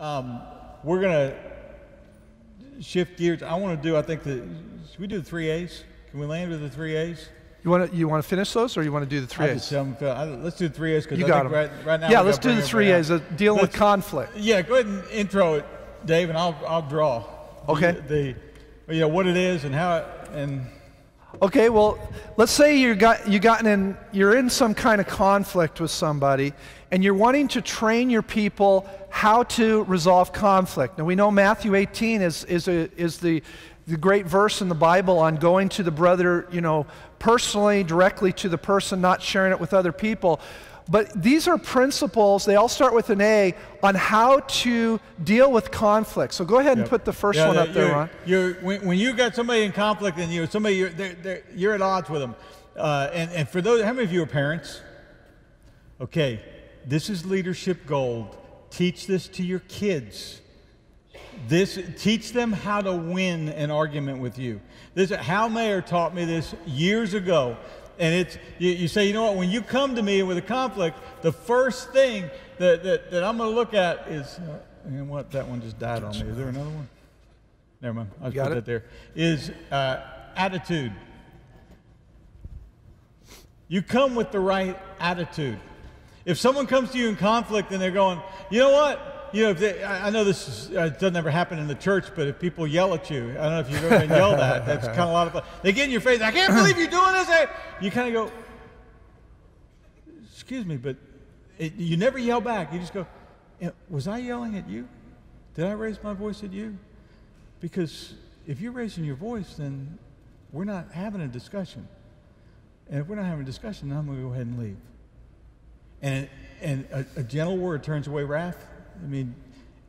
We're going to shift gears. I want to do, should we do the 3 A's? Can we land with the 3 A's? You want to finish those, or you want to do the 3 A's? Let's do the 3 A's, because you I got think them. right now. Yeah, let's do the 3 A's, dealing with conflict. Yeah, go ahead and intro it, Dave, and I'll draw. Okay. What it is and how it, and. Okay, well, let's say you're in some kind of conflict with somebody, and you're wanting to train your people how to resolve conflict. Now we know Matthew 18 is the great verse in the Bible on going to the brother, personally, directly to the person, not sharing it with other people. But these are principles, they all start with an A, on how to deal with conflict. So go ahead and put the first one up there, Ron. When you got somebody in conflict and you're at odds with them, and for those, how many of you are parents? Okay, this is leadership gold. Teach this to your kids. Teach them how to win an argument with you. Hal Mayer taught me this years ago. And it's you say, you know what, when you come to me with a conflict, the first thing that I'm going to look at is, that one just died on me. Is there another one? Never mind. I'll put that there. Is attitude. You come with the right attitude. If someone comes to you in conflict and they're going, you know what? I know this doesn't ever happen in the church, but if people yell at you, I don't know if you've ever been yelled at, that's kind of a lot of fun. They get in your face, I can't believe you're doing this. You kind of go, excuse me, but you never yell back. You just go, was I yelling at you? Did I raise my voice at you? Because if you're raising your voice, then we're not having a discussion. And if we're not having a discussion, then I'm going to go ahead and leave. And a gentle word turns away wrath.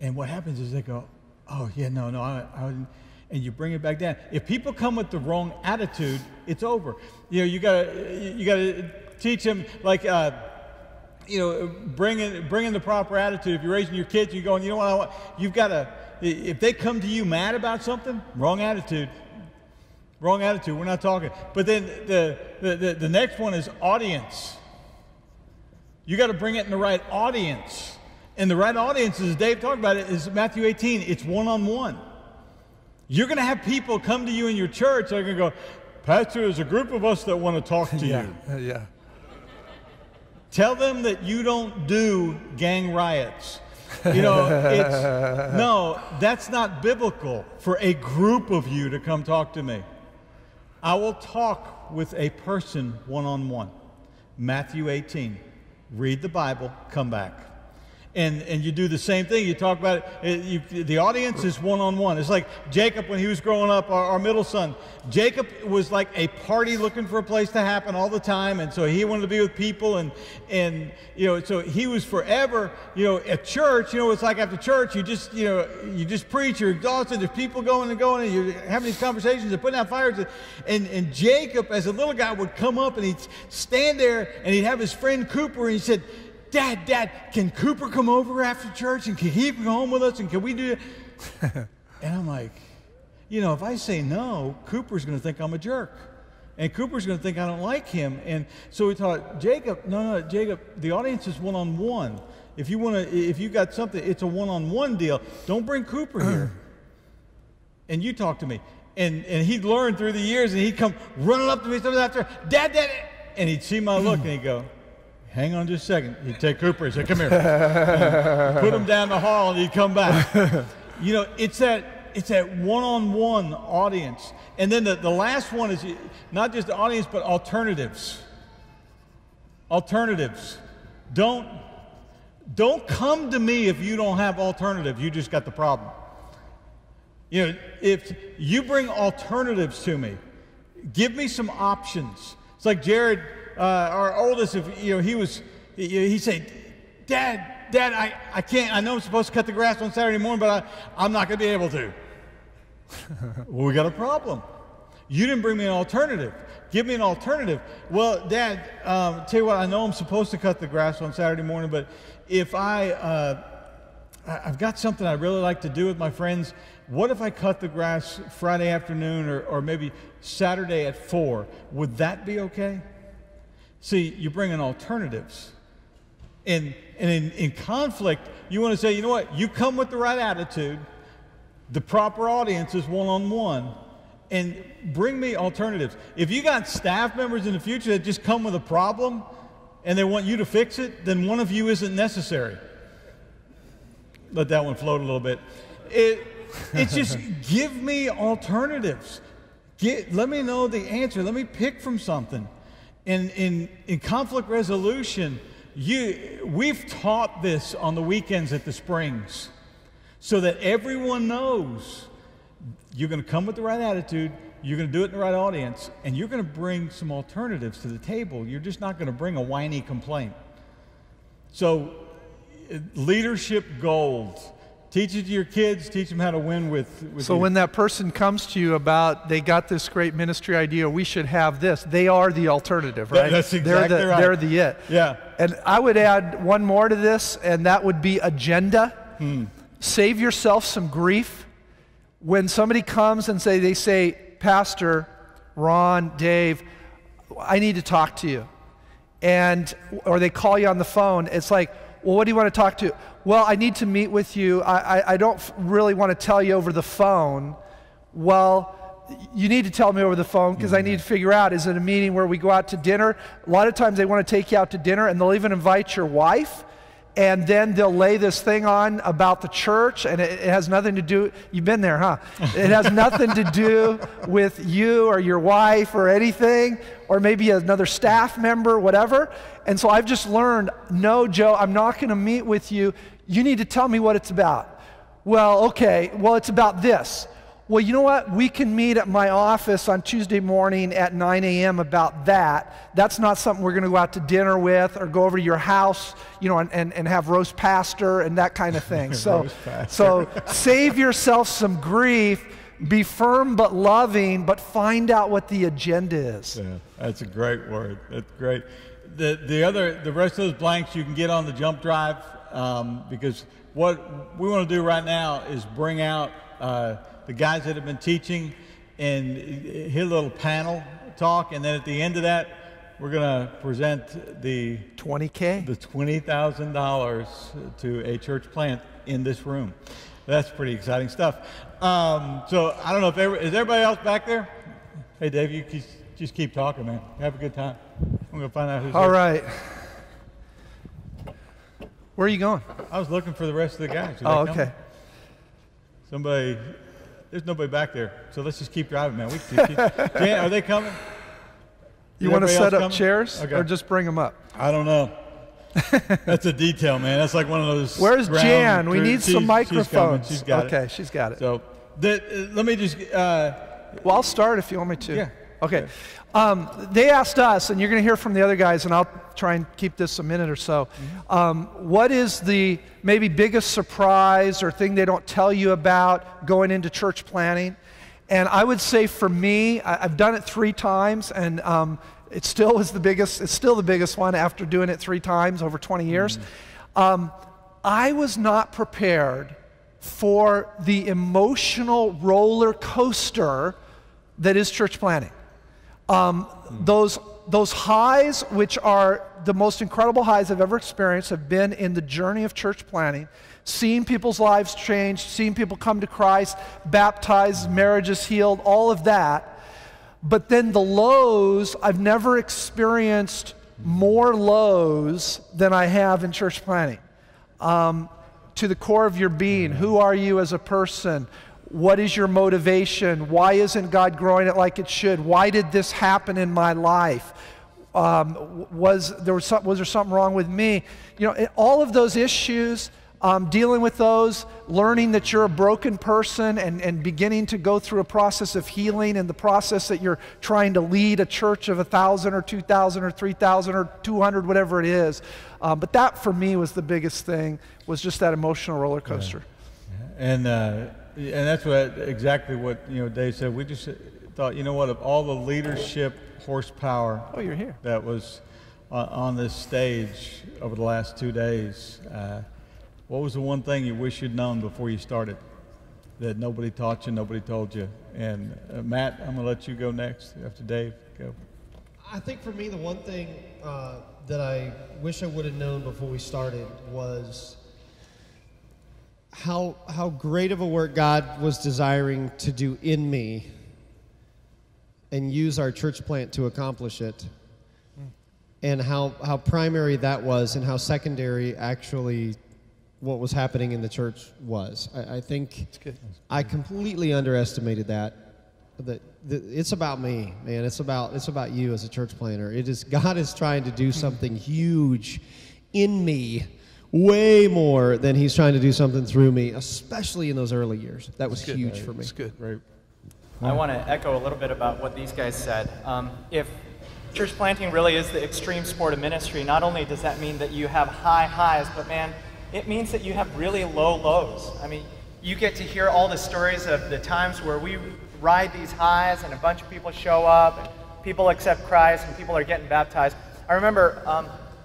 And what happens is they go, oh, yeah, no, and you bring it back down. If people come with the wrong attitude, it's over. You gotta teach them, like, bring in the proper attitude. If you're raising your kids, you're going, you know what, you've got to, if they come to you mad about something, wrong attitude. Wrong attitude, we're not talking. But then the next one is audience. You got to bring it in the right audience. And the right audience, as Dave talked about it, is Matthew 18. It's one-on-one. You're going to have people come to you in your church. They're going to go, Pastor, there's a group of us that want to talk to you. Yeah. Tell them that you don't do gang riots. No, that's not biblical for a group of you to come talk to me. I will talk with a person one-on-one. Matthew 18. Read the Bible, come back. And you do the same thing. You talk about it. The audience is one-on-one. It's like Jacob when he was growing up, our middle son. Jacob was like a party looking for a place to happen all the time, and so he wanted to be with people, and so he was forever, at church. It's like after church, you just preach. You're exhausted. There's people going, and you're having these conversations and putting out fires. And Jacob, as a little guy, would come up and he'd stand there, and he'd have his friend Cooper, and he said, Dad, can Cooper come over after church, and can he come home with us, and can we do it? And I'm like, if I say no, Cooper's going to think I'm a jerk. And Cooper's going to think I don't like him. And so we taught Jacob, Jacob, the audience is one-on-one. If you got something, it's a one-on-one deal. Don't bring Cooper here. And you talk to me. And he'd learn through the years, and he'd come running up to me something after, Dad, and he'd see my look, and he'd go, hang on just a second. He'd take Cooper and say, come here. Put him down the hall, and he'd come back. It's that one-on-one audience. And then the last one is not just the audience, but alternatives. Alternatives. Don't come to me if you don't have alternative. You just got the problem. If you bring alternatives to me, give me some options. It's like Jared, our oldest, he said, Dad, I can't. I know I'm supposed to cut the grass on Saturday morning, but I'm not going to be able to. Well, we got a problem. You didn't bring me an alternative. Give me an alternative. Well, Dad, tell you what, I know I'm supposed to cut the grass on Saturday morning, but if I've got something I really like to do with my friends, what if I cut the grass Friday afternoon or maybe Saturday at 4? Would that be okay? See, you bring in alternatives. And in conflict, you want to say, you know what, you come with the right attitude, the proper audience is one-on-one, and bring me alternatives. If you got staff members in the future that just come with a problem and they want you to fix it, then one of you isn't necessary. Let that one float a little bit. It's just give me alternatives. Let me know the answer. Let me pick from something. In conflict resolution, we've taught this on the weekends at the Springs so that everyone knows you're going to come with the right attitude, you're going to do it in the right audience, and you're going to bring some alternatives to the table. You're just not going to bring a whiny complaint. So leadership gold. Teach it to your kids. Teach them how to win with So when that person comes to you about they got this great ministry idea, we should have this, they are the alternative, right? That's exactly right. They're the it. Yeah. And I would add one more to this, and that would be agenda. Save yourself some grief. When somebody comes and they say, Pastor, Ron, Dave, I need to talk to you. Or they call you on the phone, it's like, well, what do you want to talk to? Well, I need to meet with you. I don't really want to tell you over the phone. Well, you need to tell me over the phone because I need to figure out, is it a meeting where we go out to dinner? A lot of times they want to take you out to dinner and they'll even invite your wife. And then they'll lay this thing on about the church, and it has nothing to do, you've been there, huh? It has nothing to do with you or your wife or anything, or maybe another staff member, whatever. And so I've just learned, no, Joe, I'm not going to meet with you. You need to tell me what it's about. Well, okay, well, it's about this. Well, you know what? We can meet at my office on Tuesday morning at 9 a.m. about that. That's not something we're going to go out to dinner with or go over to your house, you know, and have roast pastor and that kind of thing. So save yourself some grief. Be firm but loving, but find out what the agenda is. Yeah, that's a great word. That's great. The rest of those blanks you can get on the jump drive because what we want to do right now is bring out the guys that have been teaching and hit a little panel talk, and then at the end of that, we're going to present the $20K, the $20,000 to a church plant in this room. That's pretty exciting stuff. So I don't know if is everybody else back there? Hey, Dave, you just keep talking, man. Have a good time. I'm going to find out who's all here. right. Where are you going? I was looking for the rest of the guys. Oh, okay. There's nobody back there, so let's just keep driving, man. Jan, are they coming? You want to set up coming? chairs, okay, or just bring them up? I don't know. That's a detail, man. That's like one of those. Where's Jan? We need some microphones. She's got it. Okay, she's got it. So let me just. Well, I'll start if you want me to. Yeah. Okay. They asked us, and you're going to hear from the other guys, and I'll try and keep this a minute or so. What is the maybe biggest surprise or thing they don't tell you about going into church planning? And I would say for me, I've done it 3 times, and it still was the biggest. It's still the biggest one after doing it 3 times over 20 years. I was not prepared for the emotional roller coaster that is church planning. Those highs, which are the most incredible highs I've ever experienced, have been in the journey of church planning, seeing people's lives change, seeing people come to Christ, baptized, marriages healed, all of that. But then the lows, I've never experienced more lows than I have in church planning. To the core of your being, who are you as a person? What is your motivation? Why isn't God growing it like it should? Why did this happen in my life? Was there something wrong with me? You know, all of those issues, dealing with those, learning that you're a broken person and beginning to go through a process of healing and the process that you're trying to lead a church of 1,000 or 2,000 or 3,000 or 200, whatever it is. But that for me was the biggest thing, was just that emotional roller coaster. Yeah. And that's exactly what Dave said. We just thought, you know what, of all the leadership horsepower you're here. that was on this stage over the last 2 days, what was the one thing you wish you'd known before you started that nobody taught you, nobody told you? And Matt, I'm going to let you go next after Dave. Go. I think for me, the one thing that I wish I would have known before we started was how great of a work God was desiring to do in me and use our church plant to accomplish it, and how primary that was and how secondary actually what was happening in the church was. I think I completely underestimated that it's about me, man. It's about you as a church planter. God is trying to do something huge in me, way more than he's trying to do something through me, especially in those early years. That was huge for me. That's good. Right. I want to echo a little bit about what these guys said. If church planting really is the extreme sport of ministry, not only does that mean that you have high highs, but man, it means that you have really low lows. I mean, you get to hear all the stories of the times where we ride these highs and a bunch of people show up and people accept Christ and people are getting baptized. I remember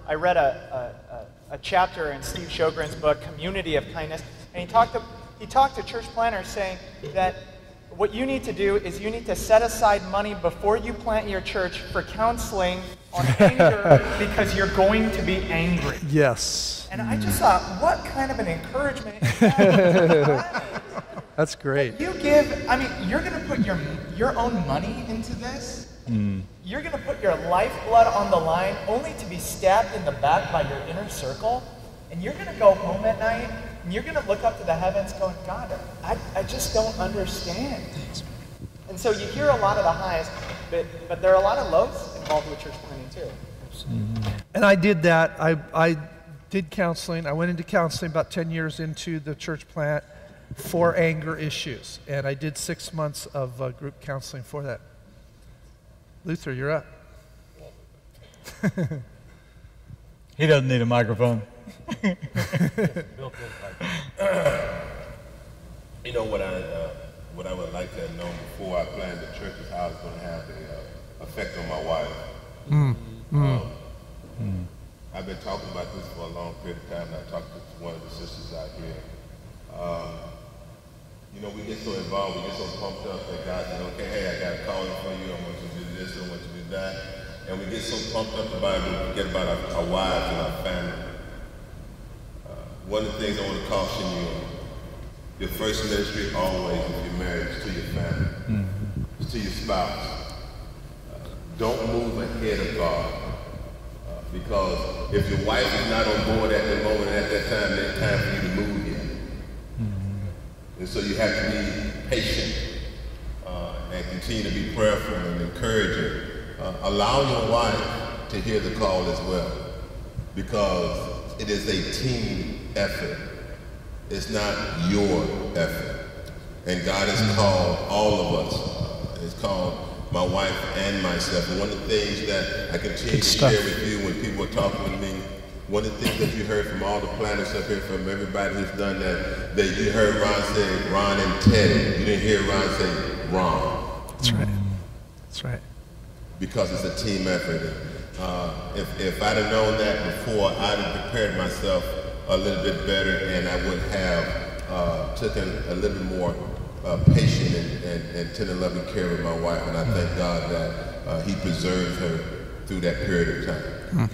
I read a chapter in Steve Sjogren's book, Community of Kindness, and he talked to church planters saying that what you need to do is you need to set aside money before you plant your church for counseling on anger because you're going to be angry. Yes. And I just thought, what kind of an encouragement is that? That's great. You give, I mean, you're going to put your own money into this. You're going to put your lifeblood on the line only to be stabbed in the back by your inner circle. And you're going to go home at night and you're going to look up to the heavens going, God, I just don't understand. And so you hear a lot of the highs, but there are a lot of lows involved with church planting too. And I did that. I did counseling. I went into counseling about 10 years into the church plant for anger issues. And I did 6 months of group counseling for that. Luther, you're up. He doesn't need a microphone. You know what I would like to have known before I planned the church is how it's going to have an effect on my wife. I've been talking about this for a long period of time, and I talked to one of the sisters out here. You know, we get so involved, we get so pumped up that God says, okay, hey, I got a calling for you, I want you to do this, I want you to do that. And we get so pumped up about it, we forget about our wives and our family. One of the things I want to caution you on, your first ministry always, if you're married, is to your family, it's to your spouse. Don't move ahead of God. Because if your wife is not on board at the moment, at that time, it's time for you to move yet. And so you have to be patient and continue to be prayerful and encouraging. Allow your wife to hear the call as well, because it is a team effort. It's not your effort. And God has called all of us. It's called my wife and myself. And one of the things that I continue to share with you when people are talking with me, one of the things that you heard from all the planners up here, from everybody who's done that you heard Ron say Ron and Teddy. You didn't hear Ron say Ron. That's right. That's right. Because it's a team effort. If I'd have known that before, I'd have prepared myself a little bit better, and I would have taken a little bit more patient and tender loving care of my wife. And I thank God that He preserved her through that period of time.